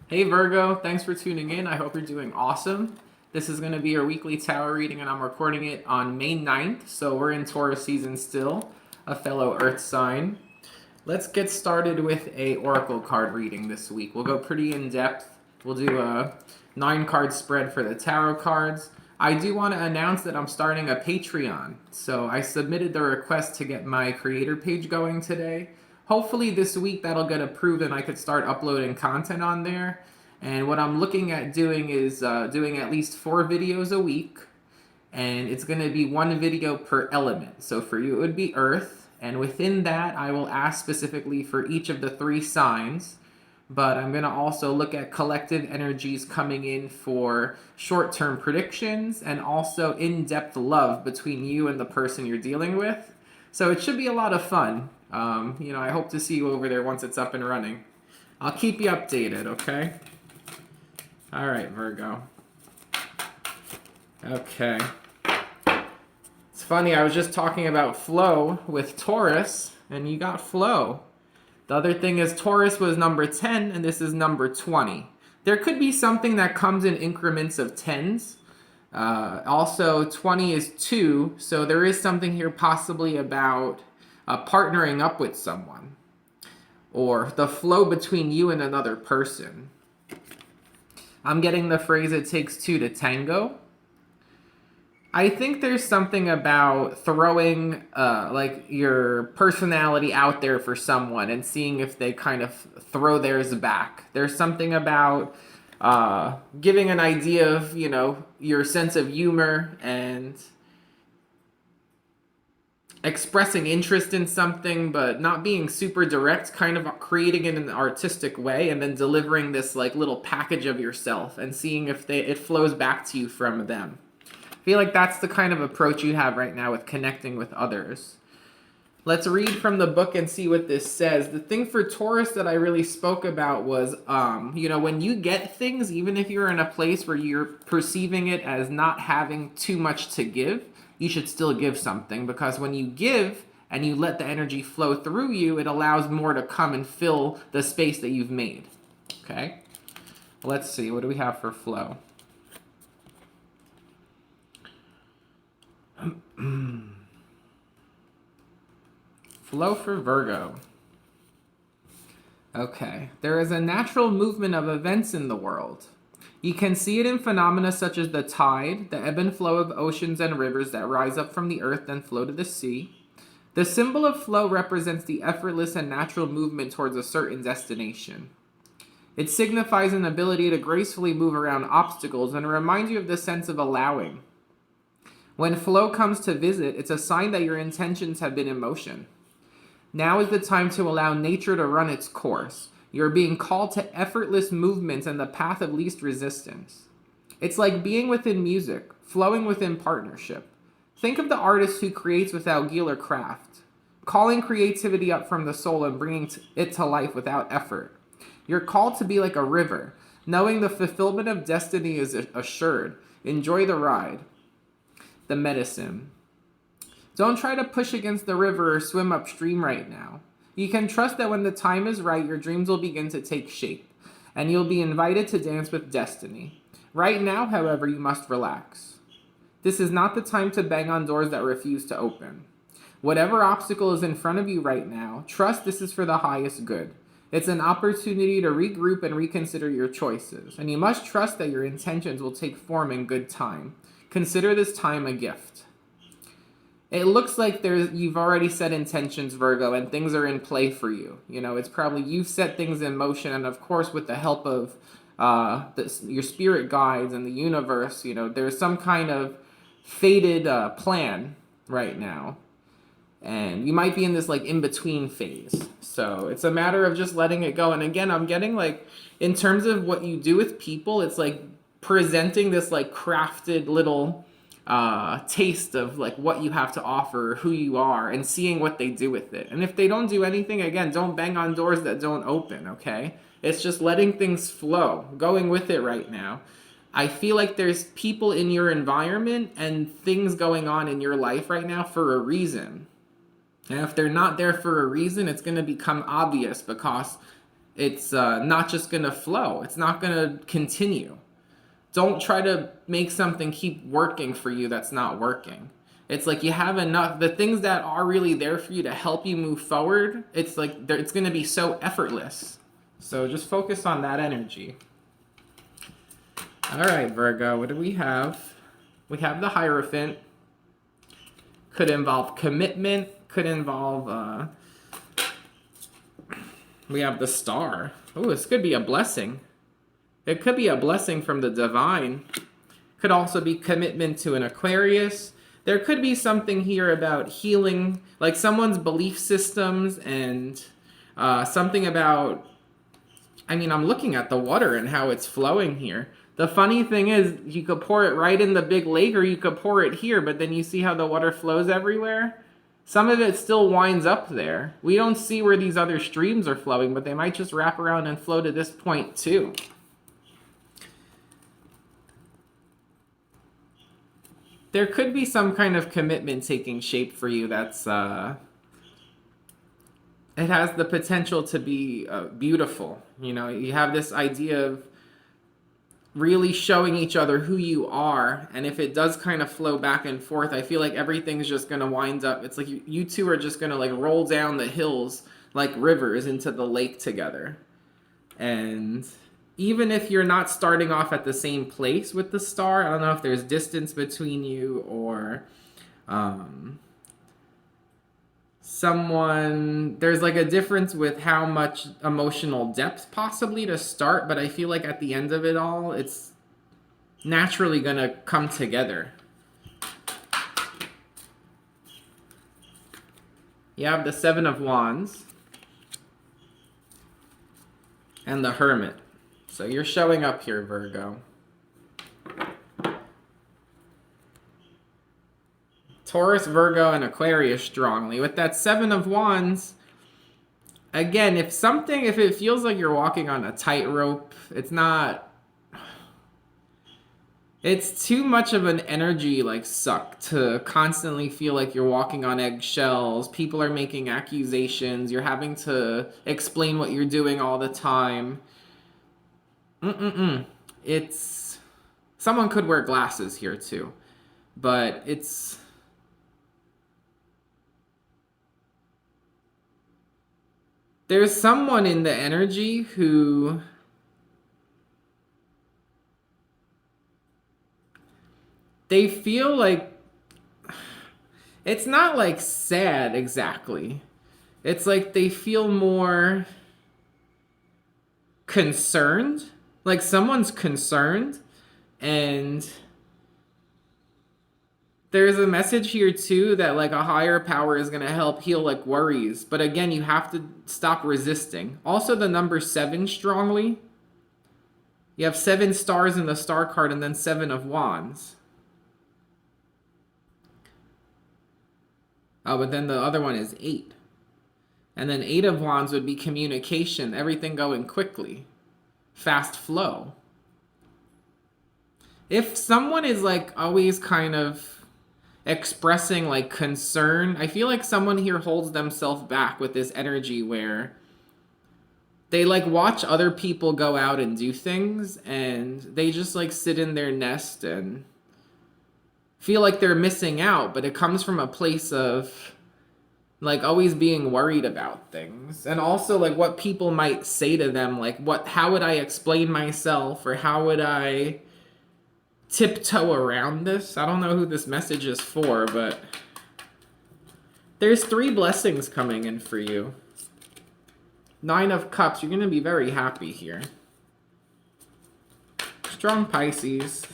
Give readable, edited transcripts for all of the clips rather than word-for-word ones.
Hey Virgo, thanks for tuning in. I hope you're doing awesome. This is going to be your weekly tarot reading, and I'm recording it on May 9th, so we're in Taurus season still, a fellow Earth sign. Let's get started with a oracle card reading this week. We'll go pretty in depth. We'll do a 9-card spread for the tarot cards. I do want to announce that I'm starting a Patreon. So I submitted the request to get my creator page going today. Hopefully this week that'll get approved and I could start uploading content on there. And what I'm looking at doing is doing at least 4 videos a week. And it's going to be 1 video per element. So for you it would be Earth. And within that I will ask specifically for each of the 3 signs. But I'm going to also look at collective energies coming in for short-term predictions and also in-depth love between you and the person you're dealing with. So it should be a lot of fun. I hope to see you over there once it's up and running. I'll keep you updated, okay? All right, Virgo. Okay. It's funny, I was just talking about flow with Taurus, and you got flow. The other thing is Taurus was number 10, and this is number 20. There could be something that comes in increments of 10s. Also, 20 is 2, so there is something here possibly about partnering up with someone. Or the flow between you and another person. I'm getting the phrase, it takes 2 to tango. I think there's something about throwing your personality out there for someone and seeing if they kind of throw theirs back. There's something about giving an idea of, your sense of humor and expressing interest in something but not being super direct, kind of creating it in an artistic way and then delivering this little package of yourself and seeing if it flows back to you from them. I feel like that's the kind of approach you have right now with connecting with others. Let's read from the book and see what this says. The thing for Taurus that I really spoke about was, when you get things, even if you're in a place where you're perceiving it as not having too much to give, you should still give something, because when you give and you let the energy flow through you, it allows more to come and fill the space that you've made. Okay? Let's see. What do we have for flow? Flow for Virgo. Okay. There is a natural movement of events in the world. You can see it in phenomena such as the tide, the ebb and flow of oceans and rivers that rise up from the earth and flow to the sea. The symbol of flow represents the effortless and natural movement towards a certain destination. It signifies an ability to gracefully move around obstacles and reminds you of the sense of allowing. When flow comes to visit, it's a sign that your intentions have been in motion. Now is the time to allow nature to run its course. You're being called to effortless movements and the path of least resistance. It's like being within music, flowing within partnership. Think of the artist who creates without guile or craft, calling creativity up from the soul and bringing it to life without effort. You're called to be like a river, knowing the fulfillment of destiny is assured. Enjoy the ride. The medicine. Don't try to push against the river or swim upstream right now. You can trust that when the time is right, your dreams will begin to take shape, and you'll be invited to dance with destiny. Right now, however, you must relax. This is not the time to bang on doors that refuse to open. Whatever obstacle is in front of you right now, trust this is for the highest good. It's an opportunity to regroup and reconsider your choices, and you must trust that your intentions will take form in good time. Consider this time a gift. It looks like you've already set intentions, Virgo, and things are in play for you. It's probably you've set things in motion, and of course with the help of your spirit guides and the universe, there's some kind of fated plan right now. And you might be in this in-between phase. So it's a matter of just letting it go. And again, I'm getting in terms of what you do with people, it's presenting this crafted little taste of what you have to offer, who you are, and seeing what they do with it. And if they don't do anything, again, don't bang on doors that don't open, okay? It's just letting things flow, going with it right now. I feel like there's people in your environment and things going on in your life right now for a reason. And if they're not there for a reason, it's going to become obvious because it's not just going to flow. It's not going to continue. Don't try to make something keep working for you that's not working. It's like you have enough, the things that are really there for you to help you move forward, it's like it's going to be so effortless. So just focus on that energy. All right, Virgo, what do we have? We have the Hierophant. Could involve commitment, could involve, we have the Star. Oh, this could be a blessing. It could be a blessing from the divine. Could also be commitment to an Aquarius. There could be something here about healing, like someone's belief systems and something about, I mean, I'm looking at the water and how it's flowing here. The funny thing is, you could pour it right in the big lake or you could pour it here, but then you see how the water flows everywhere? Some of it still winds up there. We don't see where these other streams are flowing, but they might just wrap around and flow to this point too. There could be some kind of commitment taking shape for you that's, it has the potential to be beautiful. You know, you have this idea of really showing each other who you are, and if it does kind of flow back and forth, I feel like everything's just going to wind up, it's like you two are just going to like roll down the hills like rivers into the lake together. And even if you're not starting off at the same place with the Star, I don't know if there's distance between you or there's like a difference with how much emotional depth possibly to start, but I feel like at the end of it all, it's naturally gonna come together. You have the Seven of Wands and the Hermit. So you're showing up here, Virgo. Taurus, Virgo, and Aquarius strongly. With that Seven of Wands, again, if it feels like you're walking on a tightrope, it's too much of an energy like suck to constantly feel like you're walking on eggshells. People are making accusations. You're having to explain what you're doing all the time. Someone could wear glasses here too, but there's someone in the energy who they feel like it's not like sad exactly. It's like they feel more concerned. Like someone's concerned, and there's a message here too that like a higher power is going to help heal like worries. But again, you have to stop resisting. Also the number 7 strongly. You have 7 stars in the star card and then 7 of wands. Oh, but then the other one is 8. And then 8 of wands would be communication, everything going quickly. Fast flow. If someone is like always kind of expressing like concern, I feel like someone here holds themselves back with this energy where they like watch other people go out and do things and they just like sit in their nest and feel like they're missing out, but it comes from a place of like always being worried about things, and also like what people might say to them, like how would I explain myself, or how would I tiptoe around this? I don't know who this message is for, but there's 3 blessings coming in for you. 9 of Cups, you're going to be very happy here. Strong Pisces.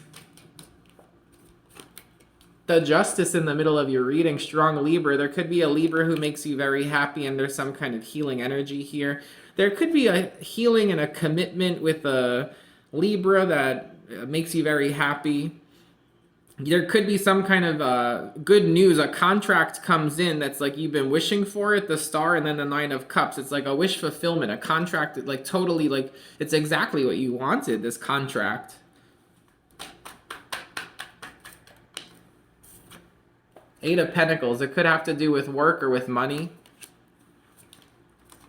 The Justice in the middle of your reading, strong Libra. There could be a Libra who makes you very happy, and there's some kind of healing energy here. There could be a healing and a commitment with a Libra that makes you very happy. There could be some kind of good news. A contract comes in that's like you've been wishing for it, the Star, and then the 9 of Cups. It's like a wish fulfillment, a contract that like totally like it's exactly what you wanted, this contract. Eight of Pentacles. It could have to do with work or with money.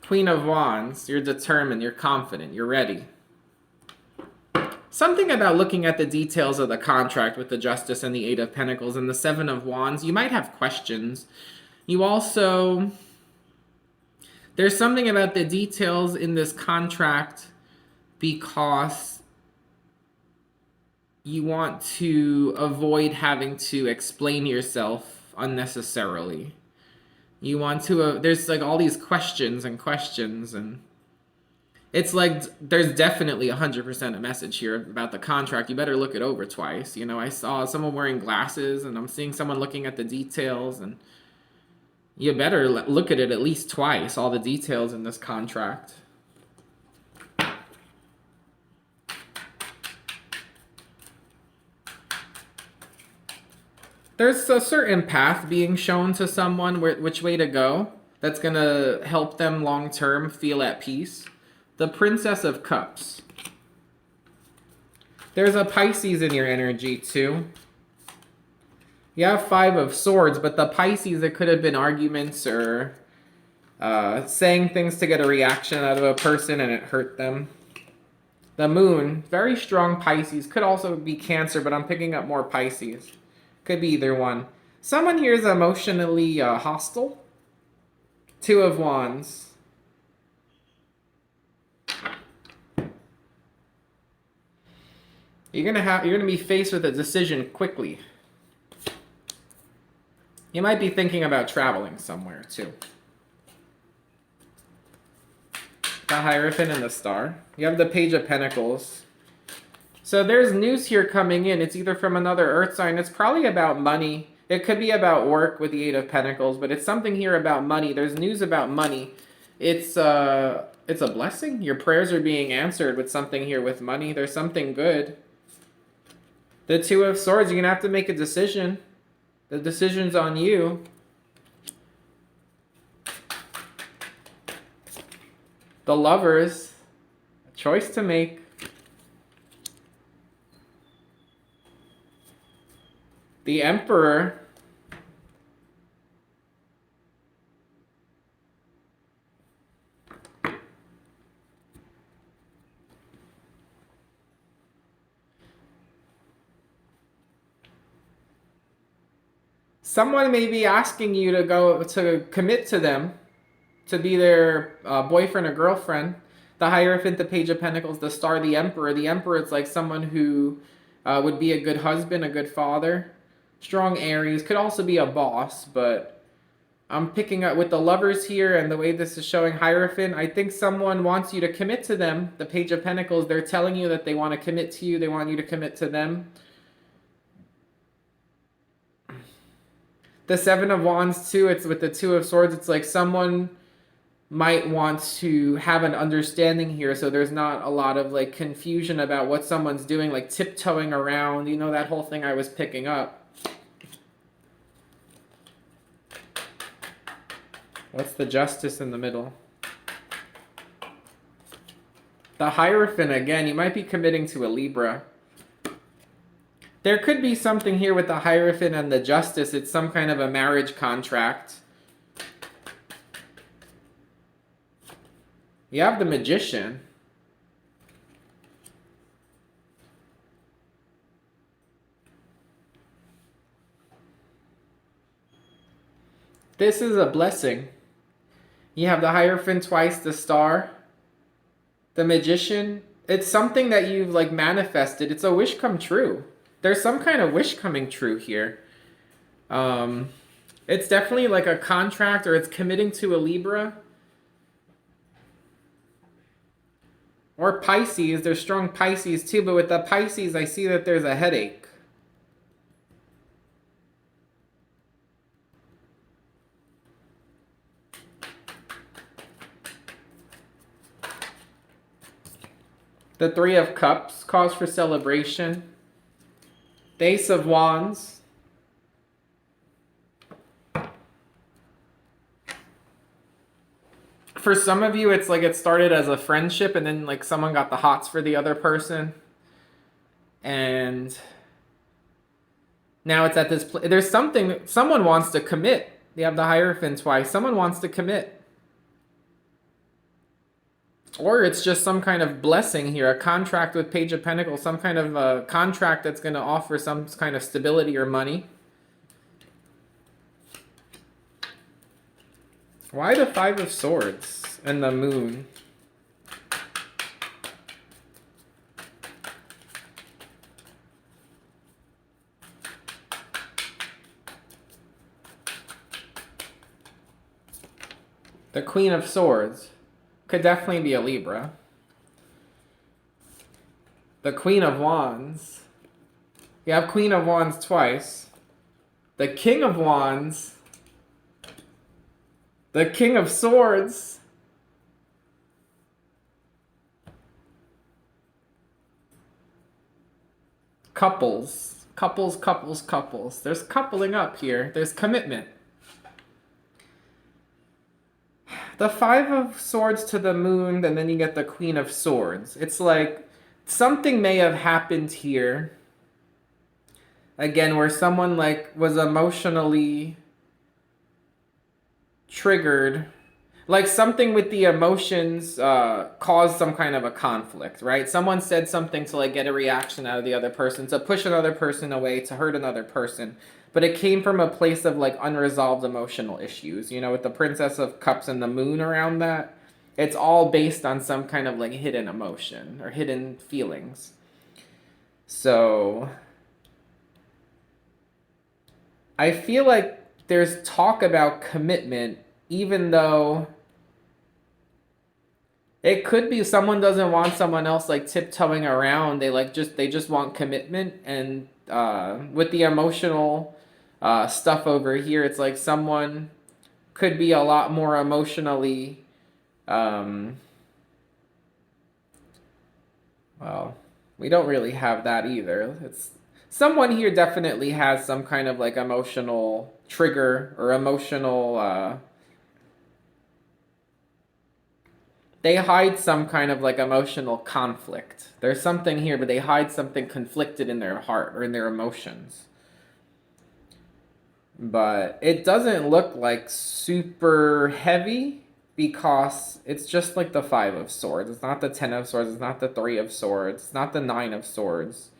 Queen of Wands, you're determined, you're confident, you're ready. Something about looking at the details of the contract with the Justice and the Eight of Pentacles and the Seven of Wands, you might have questions. You also... There's something about the details in this contract because you want to avoid having to explain yourself unnecessarily. You want to... there's like all these questions, and it's like there's definitely 100% a message here about the contract. You better look it over twice. You know, I saw someone wearing glasses, and I'm seeing someone looking at the details, and you better look at it at least twice, all the details in this contract. There's a certain path being shown to someone which way to go that's going to help them long term feel at peace. The Princess of Cups. There's a Pisces in your energy too. You have Five of Swords, but the Pisces, it could have been arguments or saying things to get a reaction out of a person and it hurt them. The Moon, very strong Pisces. Could also be Cancer, but I'm picking up more Pisces. Could be either one. Someone here is emotionally hostile. Two of Wands. You're gonna be faced with a decision quickly. You might be thinking about traveling somewhere too. The Hierophant and the Star. You have the Page of Pentacles. So there's news here coming in. It's either from another earth sign. It's probably about money. It could be about work with the Eight of Pentacles, but it's something here about money. There's news about money. It's a blessing. Your prayers are being answered with something here with money. There's something good. The Two of Swords, you're going to have to make a decision. The decision's on you. The Lovers, a choice to make. The Emperor. Someone may be asking you to commit to them, to be their boyfriend or girlfriend. The Hierophant, the Page of Pentacles, the Star, the Emperor. The Emperor is like someone who would be a good husband, a good father. Strong Aries. Could also be a boss, but I'm picking up with the Lovers here and the way this is showing Hierophant. I think someone wants you to commit to them. The Page of Pentacles, they're telling you that they want to commit to you. They want you to commit to them. The Seven of Wands too, it's with the Two of Swords. It's like someone might want to have an understanding here, so there's not a lot of like confusion about what someone's doing, like tiptoeing around, you know, that whole thing I was picking up. What's the Justice in the middle? The Hierophant again, you might be committing to a Libra. There could be something here with the Hierophant and the Justice. It's some kind of a marriage contract. You have the Magician. This is a blessing. You have the Hierophant twice, the Star, the Magician. It's something that you've like manifested. It's a wish come true. There's some kind of wish coming true here. It's definitely like a contract, or it's committing to a Libra. Or Pisces. There's strong Pisces too, but with the Pisces, I see that there's a headache. The Three of Cups, cause for celebration. The Ace of Wands. For some of you, it's like it started as a friendship and then like someone got the hots for the other person. And now it's at this place. There's something, someone wants to commit. They have the Hierophant twice. Someone wants to commit. Or it's just some kind of blessing here, a contract with Page of Pentacles, some kind of contract that's going to offer some kind of stability or money. Why the Five of Swords and the Moon? The Queen of Swords could definitely be a Libra. The Queen of Wands. You have Queen of Wands twice. The King of Wands. The King of Swords. Couples. Couples, couples, couples. There's coupling up here. There's commitment. The Five of Swords to the Moon, and then you get the Queen of Swords. It's like something may have happened here. Again, where someone like was emotionally triggered. Like something with the emotions caused some kind of a conflict, right? Someone said something to like get a reaction out of the other person, to push another person away, to hurt another person. But it came from a place of like unresolved emotional issues, you know, with the Princess of Cups and the Moon around that. It's all based on some kind of like hidden emotion or hidden feelings. So I feel like there's talk about commitment, even though it could be someone doesn't want someone else like tiptoeing around. They just want commitment, and with the emotional stuff over here, it's like someone could be a lot more emotionally well, we don't really have that either. It's someone here definitely has some kind of like emotional trigger or emotional they hide some kind of like emotional conflict. There's something here, but they hide something conflicted in their heart or in their emotions. But it doesn't look like super heavy because it's just like the Five of Swords. It's not the Ten of Swords. It's not the Three of Swords. It's not the Nine of Swords.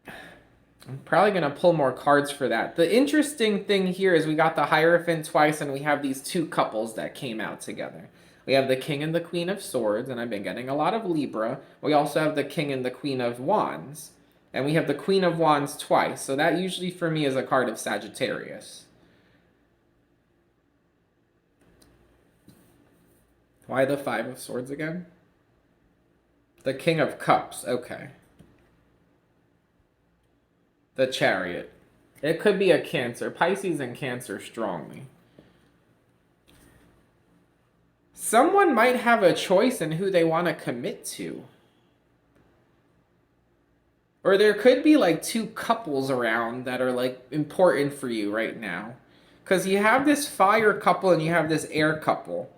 I'm probably going to pull more cards for that. The interesting thing here is we got the Hierophant twice, and we have these two couples that came out together. We have the King and the Queen of Swords, and I've been getting a lot of Libra. We also have the King and the Queen of Wands. And we have the Queen of Wands twice. So that usually for me is a card of Sagittarius. Why the Five of Swords again? The King of Cups. Okay. The Chariot. It could be a Cancer. Pisces and Cancer strongly. Someone might have a choice in who they want to commit to. Or there could be like two couples around that are like important for you right now. Because you have this fire couple and you have this air couple.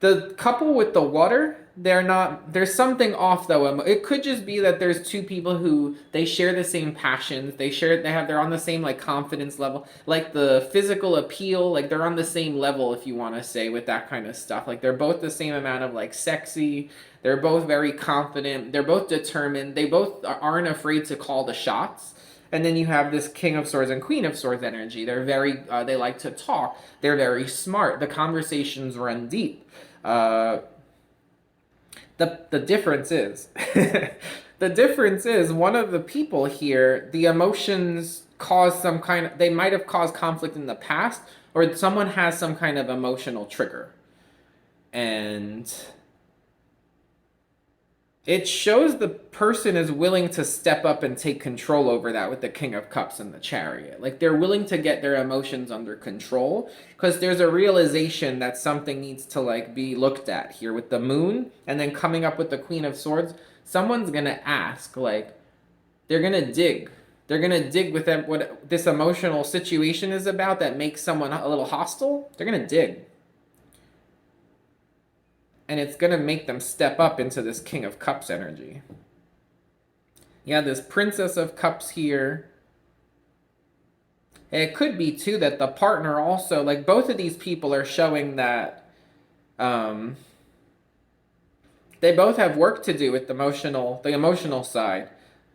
The couple with the water, there's something off though. It could just be that there's two people who they share the same passions. They're on the same like confidence level. Like the physical appeal, like they're on the same level if you want to say with that kind of stuff. Like they're both the same amount of like sexy. They're both very confident. They're both determined. They both aren't afraid to call the shots. And then you have this King of Swords and Queen of Swords energy. They like to talk. They're very smart. The conversations run deep. The difference is the difference is one of the people here, the emotions they might have caused conflict in the past, or someone has some kind of emotional trigger. And it shows the person is willing to step up and take control over that with the King of Cups and the Chariot. Like they're willing to get their emotions under control because there's a realization that something needs to like be looked at here with the Moon, and then coming up with the Queen of Swords. Someone's going to ask, like, they're going to dig. They're going to dig with them what this emotional situation is about that makes someone a little hostile. They're going to dig. And it's going to make them step up into this King of Cups energy. You have this Princess of Cups here. And it could be, too, that the partner also, like, both of these people are showing that They both have work to do with the emotional side.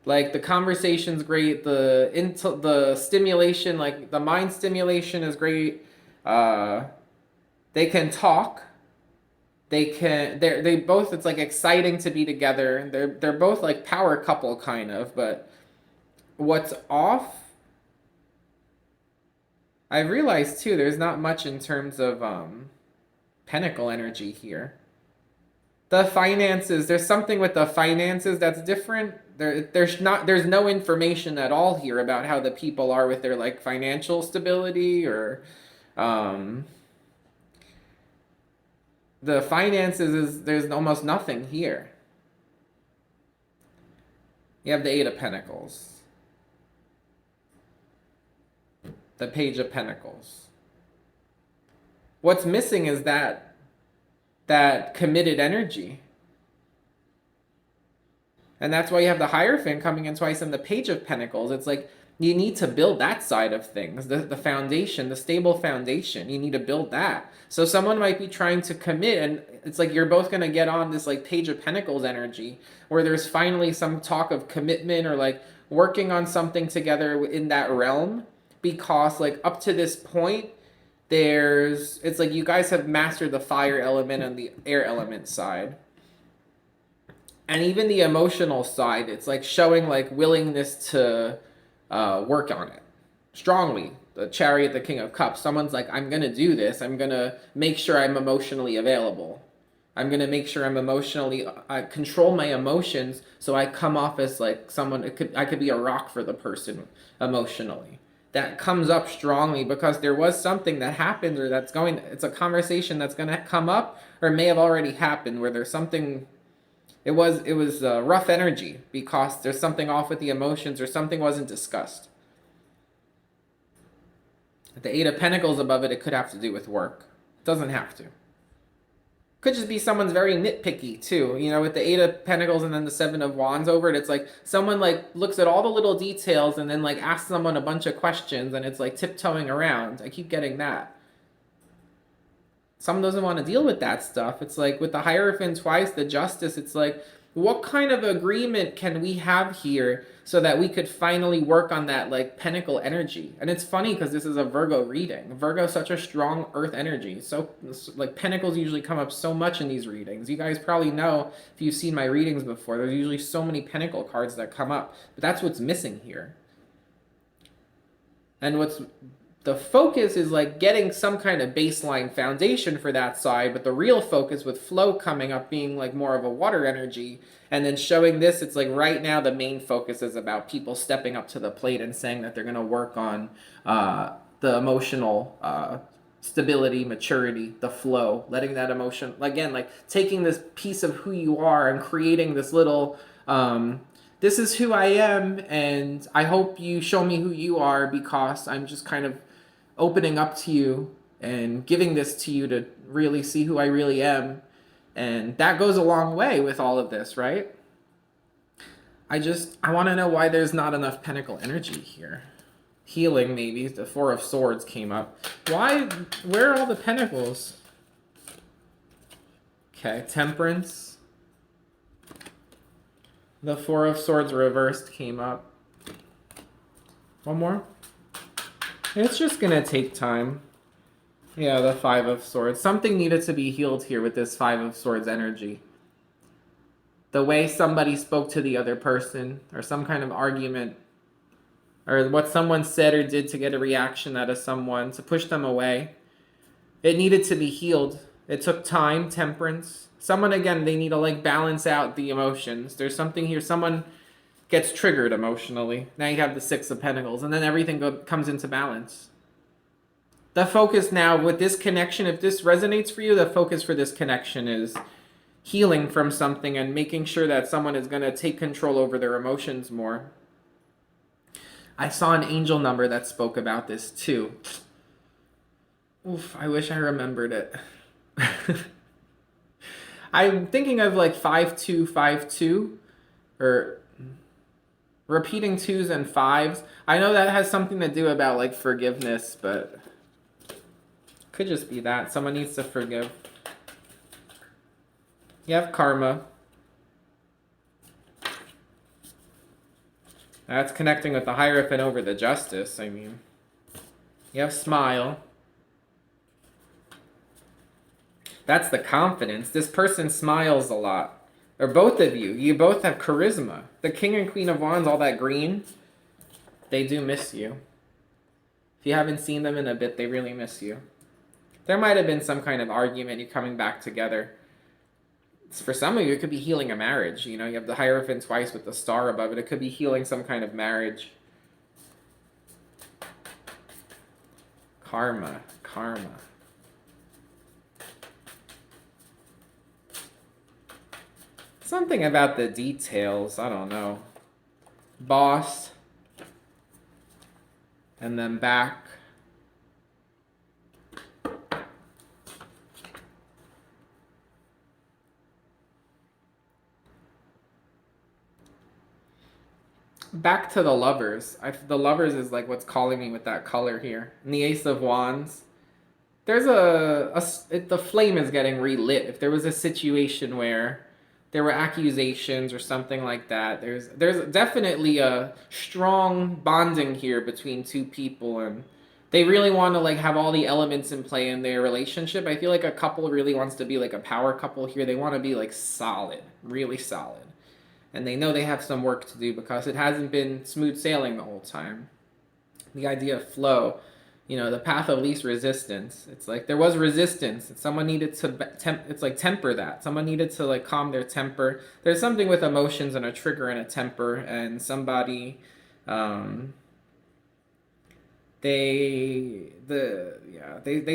Like the conversation's great, the stimulation, like the mind stimulation is great. They can talk. They both, it's like exciting to be together. They're both like power couple kind of, but what's off, I realized too, there's not much in terms of pentacle energy here. The finances, there's something with the finances that's different. There's no information at all here about how the people are with their like financial stability or um the finances is there's almost nothing here. You have the Eight of Pentacles, the Page of Pentacles. What's missing is that committed energy. And that's why you have the Hierophant coming in twice and the Page of Pentacles. It's like you need to build that side of things, the foundation, the stable foundation. You need to build that. So someone might be trying to commit, and it's like you're both going to get on this like Page of Pentacles energy where there's finally some talk of commitment or like working on something together in that realm, because like up to this point, it's like you guys have mastered the fire element and the air element side. And even the emotional side, it's like showing like willingness to work on it strongly. The Chariot, the King of Cups. Someone's like, I'm gonna do this. I'm gonna make sure I'm emotionally available. I'm gonna make sure I'm emotionally. I control my emotions so I come off as like someone. I could be a rock for the person emotionally. That comes up strongly because there was something that happened or that's going. It's a conversation that's gonna come up or may have already happened where there's something. It was rough energy because there's something off with the emotions or something wasn't discussed. The Eight of Pentacles above it, it could have to do with work. It doesn't have to. Could just be someone's very nitpicky too. You know, with the Eight of Pentacles and then the Seven of Wands over it, it's like someone like looks at all the little details and then like asks someone a bunch of questions and it's like tiptoeing around. I keep getting that. Someone doesn't want to deal with that stuff. It's like with the Hierophant twice, the Justice, it's like, what kind of agreement can we have here so that we could finally work on that like pentacle energy? And it's funny because this is a Virgo reading. Virgo is such a strong earth energy. So like pentacles usually come up so much in these readings. You guys probably know if you've seen my readings before, there's usually so many pentacle cards that come up. But that's what's missing here. And the focus is like getting some kind of baseline foundation for that side, but the real focus with flow coming up being like more of a water energy, and then showing this, it's like right now the main focus is about people stepping up to the plate and saying that they're going to work on the emotional stability, maturity, the flow, letting that emotion, again, like taking this piece of who you are and creating this little this is who I am, and I hope you show me who you are because I'm just kind of opening up to you and giving this to you to really see who I really am. And that goes a long way with all of this, right? I want to know why there's not enough pentacle energy here. Healing, maybe. The Four of Swords came up. Where are all the pentacles? Okay, Temperance. The Four of Swords reversed came up. One more. It's just gonna take time. Yeah, the Five of Swords. Something needed to be healed here with this Five of Swords energy. The way somebody spoke to the other person, or some kind of argument, or what someone said or did to get a reaction out of someone, to push them away. It needed to be healed. It took time, Temperance. Someone, again, they need to like balance out the emotions. There's something here, someone gets triggered emotionally. Now you have the Six of Pentacles, and then everything comes into balance. The focus now with this connection, if this resonates for you, the focus for this connection is healing from something and making sure that someone is going to take control over their emotions more. I saw an angel number that spoke about this too. Oof, I wish I remembered it. I'm thinking of like 5252 or repeating twos and fives. I know that has something to do about like forgiveness, but could just be that. Someone needs to forgive. You have karma. That's connecting with the Hierophant over the Justice. I mean, you have smile. That's the confidence. This person smiles a lot. Or both of you. You both have charisma. The King and Queen of Wands, all that green, they do miss you. If you haven't seen them in a bit, they really miss you. There might have been some kind of argument, you're coming back together. For some of you, it could be healing a marriage. You know, you have the Hierophant twice with the star above it. It could be healing some kind of marriage. Karma. Something about the details, I don't know. Boss. And then back. Back to the Lovers. The Lovers is like what's calling me with that color here. And the Ace of Wands. There's the flame is getting relit. If there was a situation where there were accusations or something like that, there's definitely a strong bonding here between two people, and they really want to like have all the elements in play in their relationship. I feel like a couple really wants to be like a power couple here. They want to be like solid, really solid. And they know they have some work to do because it hasn't been smooth sailing the whole time. The idea of flow, you know, the path of least resistance. It's like there was resistance and someone needed to temper that. Someone needed to like calm their temper. There's something with emotions and a trigger and a temper, and somebody they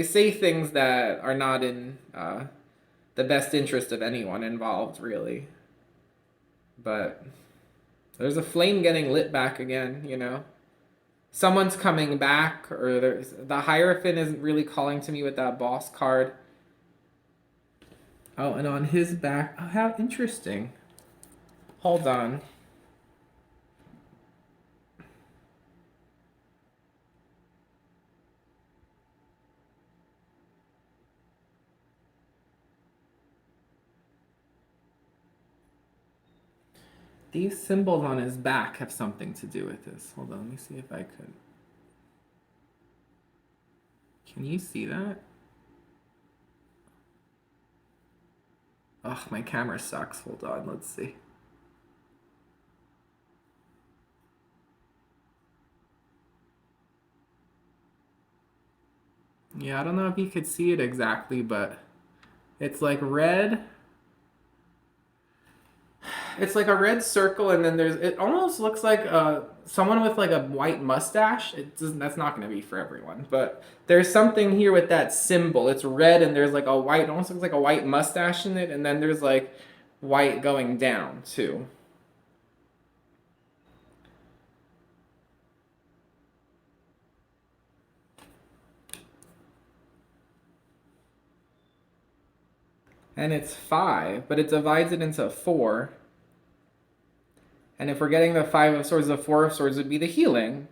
say things that are not in the best interest of anyone involved, really. But there's a flame getting lit back again, you know. Someone's coming back, or the Hierophant isn't really calling to me with that Boss card. Oh, and on his back, oh, how interesting. Hold on. These symbols on his back have something to do with this. Hold on, let me see if I could. Can you see that? Oh, my camera sucks. Hold on, let's see. Yeah, I don't know if you could see it exactly, but it's like red. It's like a red circle, and then it almost looks like someone with like a white mustache. That's not going to be for everyone, but there's something here with that symbol. It's red, and there's like a white, it almost looks like a white mustache in it, and then there's like white going down too. And it's 5, but it divides it into 4. And if we're getting the 5 of Swords, the 4 of Swords would be the healing.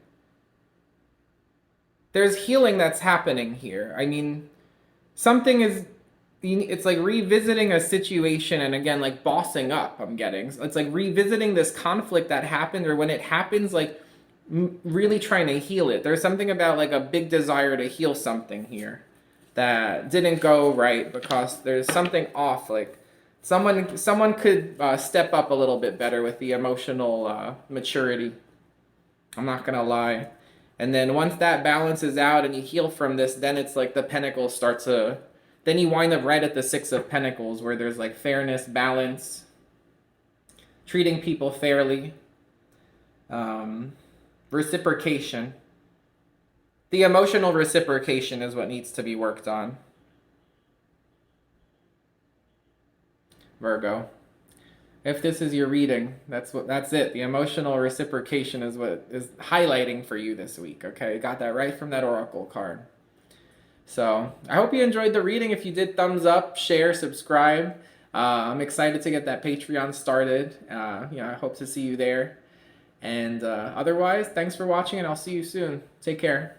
There's healing that's happening here. I mean, something is, it's like revisiting a situation, and again, like bossing up, I'm getting. It's like revisiting this conflict that happened, or when it happens, like really trying to heal it. There's something about like a big desire to heal something here that didn't go right because there's something off. Like someone could step up a little bit better with the emotional maturity. I'm not gonna lie. And then once that balances out and you heal from this, then it's like the pentacles start to, then you wind up right at the 6 of Pentacles, where there's like fairness, balance, treating people fairly, reciprocation. The emotional reciprocation is what needs to be worked on. Virgo. If this is your reading, that's it. The emotional reciprocation is what is highlighting for you this week, okay? Got that right from that oracle card. So, I hope you enjoyed the reading. If you did, thumbs up, share, subscribe. I'm excited to get that Patreon started. I hope to see you there. And otherwise, thanks for watching, and I'll see you soon. Take care.